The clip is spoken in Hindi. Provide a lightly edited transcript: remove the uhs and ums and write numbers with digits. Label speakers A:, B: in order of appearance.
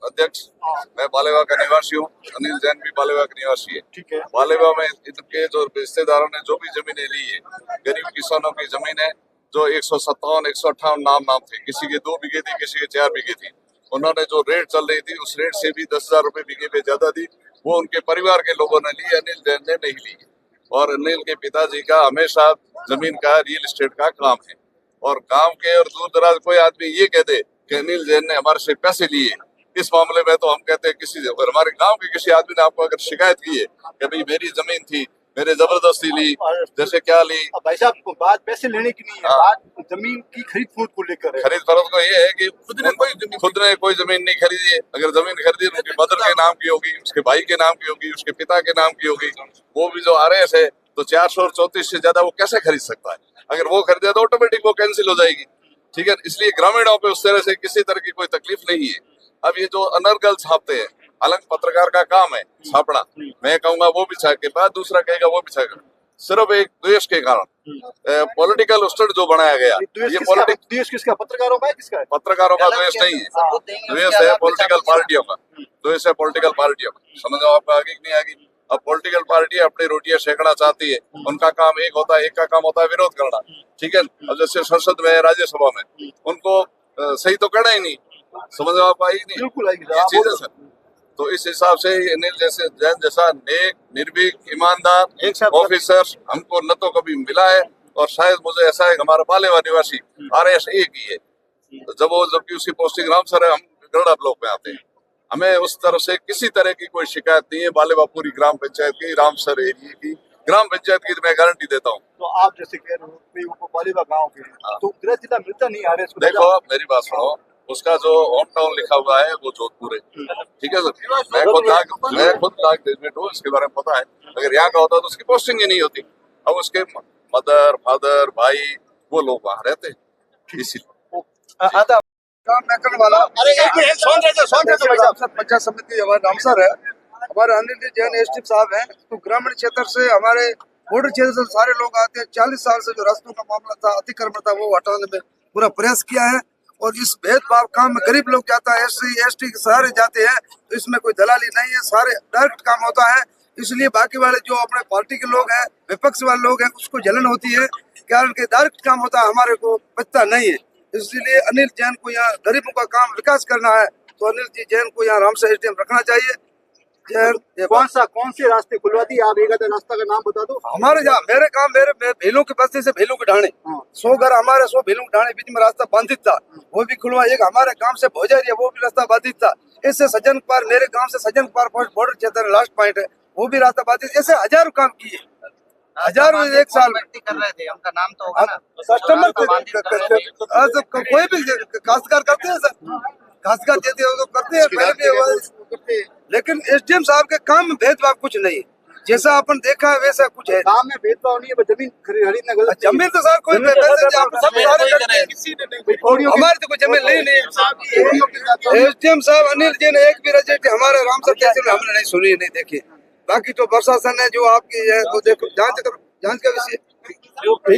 A: अध्यक्ष, मैं बालेवा का निवासी हूँ। अनिल जैन भी बालेवा का निवासी है।
B: ठीक है।
A: बालेवा में इनके जो रिश्तेदारों ने जो भी जमीनें ली है, गरीब किसानों की जमीन है, जो 157, 158 नाम थे, किसी के 2 बीघे थी, किसी के 4 बीघे थी। उन्होंने जो रेट चल रही थी उस रेट से भी 10,000 रुपए बीघे पे ज्यादा दी, वो उनके परिवार के लोगों ने ली, अनिल जैन ने नहीं ली। और अनिल के पिताजी का हमेशा जमीन का, रियल एस्टेट का काम है। और गांव के और दूर दराज कोई आदमी ये कह दे कि अनिल जैन ने हमारे से पैसे लिए, इस मामले में तो हम कहते हैं किसी, अगर हमारे गांव के किसी आदमी ने आपको अगर शिकायत की है कि भाई मेरी जमीन थी, मेरे जबरदस्ती ली, जैसे क्या ली।
B: भाई साहब, बात पैसे लेने की नहीं है, बात जमीन की खरीद फरोख्त को लेकर है।
A: खरीद फरोख्त को ये है कि खुद ने कोई जमीन नहीं खरीदी है। अगर जमीन खरीदी तो उसकी मदर के नाम की होगी, उसके भाई के नाम की होगी, उसके पिता के नाम की होगी। वो भी जो आरएस है तो 434 से ज्यादा वो कैसे खरीद सकता है? अगर वो खरीदे तो ऑटोमेटिक वो कैंसिल हो जाएगी। ठीक है, इसलिए ग्रामीणों पे उस तरह से किसी तरह की कोई तकलीफ नहीं है। अब ये जो अनर्गल छापते हैं, हालांकि पत्रकार का काम है छापना, मैं कहूंगा वो भी छापे, बाद दूसरा कहेगा वो भी छापेगा, सिर्फ एक द्वेष के कारण पॉलिटिकल स्टंट जो बनाया गया। ये
B: द्वेष किसका? पत्रकारों का है, किसका है?
A: पत्रकारों का द्वेष नहीं है, द्वेष है पॉलिटिकल पार्टियों का, द्वेष है पॉलिटिकल पार्टियों का। समझ आओ आपको आगे नहीं आगे। अब पॉलिटिकल पार्टी अपनी रोटियां सेकना चाहती है, उनका काम एक होता है, एक का काम होता है विरोध करना। ठीक है, अब जैसे संसद में, राज्यसभा में, उनको सही तो करना ही नहीं। समझ आप आई नहीं?
B: बिल्कुल
A: ये चीज है सर। तो इस हिसाब से अनिल जैन जैसा नेक, निर्भीक, ईमानदार ऑफिसर हमको न तो कभी मिला है, और शायद मुझे ऐसा है हमारा बालेवा निवासी RS एक ही है। जबकि उसकी पोस्टिंग रामसर है, हम गढ़ा ब्लॉक में आते हैं। हमें उस तरफ से किसी तरह की कोई शिकायत नहीं है। बालेवा पूरी ग्राम पंचायत की, रामसर एरिया की ग्राम पंचायत की मैं गारंटी देता हूँ।
B: तो आप जैसे कह रहे हो बालेवा गाँव के, तो गृह जिला मिलता नहीं RS को?
A: देखो मेरी बात सुनो, उसका जो होम टाउन लिखा हुआ है वो जोधपुर है। ठीक है सर, मैं खुद लाख ग्रेजुएट हूँ, इसके बारे में पता है। अगर यहाँ का होता तो उसकी पोस्टिंग ही नहीं होती। अब उसके मदर, फादर, भाई, वो लोग वहाँ रहते हैं, इसीलिए।
C: पंचायत समिति हमारे रामसर है। हमारे अनिल जैन एसटी साहब हैं। तो ग्रामीण क्षेत्र से, हमारे बॉर्डर क्षेत्र से सारे लोग आते हैं। 40 साल से जो रास्तों का मामला था, अतिक्रमण था, वो हटाने में पूरा प्रयास किया है। और इस भेदभाव काम में गरीब लोग जाता है, SC ST के सारे जाते हैं, तो इसमें कोई दलाली नहीं है, सारे डायरेक्ट काम होता है। इसलिए बाकी वाले जो अपने पार्टी के लोग हैं, विपक्ष वाले लोग हैं, उसको जलन होती है, कारण के डायरेक्ट काम होता है, हमारे को बचता नहीं है। इसलिए अनिल जैन को यहाँ गरीबों का काम विकास करना है, तो अनिल जी जैन को यहाँ रामसर SDM रखना चाहिए।
B: कौन से रास्ते खुलवा दिए आप? एक रास्ता का नाम बता दो।
C: हमारे यहाँ मेरे काम, मेरे भेलों के बस्ती से भेलों के ढाणे 100 घर हमारे, 100 भेलों के ढाणे बीच में रास्ता बाधित था, वो भी खुलवा। एक हमारे गांव से भोजरिया, वो भी रास्ता बाधित था। इससे सज्जन पार, मेरे गांव से सज्जन पार बॉर्डर क्षेत्र लास्ट पॉइंट है, वो भी रास्ता बाधित। ऐसे हजारों काम किए, हजारों एक साल में
D: कर रहे थे। उनका नाम तो होगा ना,
C: कस्टमर कोई भी काश्तकार करते हैं सर, काश्तकार देते हैं तो करते हैं, पहले भी। लेकिन SDM साहब के काम में भेदभाव कुछ नहीं, जैसा अपन देखा है वैसा कुछ है।
B: काम में भेदभाव नहीं है, जमीन खरीदना गलत।
C: जमीन तो सर कोई हमारी तो कोई जमीन नहीं। SDM साहब अनिल जैन एक भी रजेट हमारे रामसर तहसील में हमने नहीं सुनी, नहीं देखी। बाकी तो प्रशासन है जो आपकी है, तो देखो जांच का विषय। ठीक है।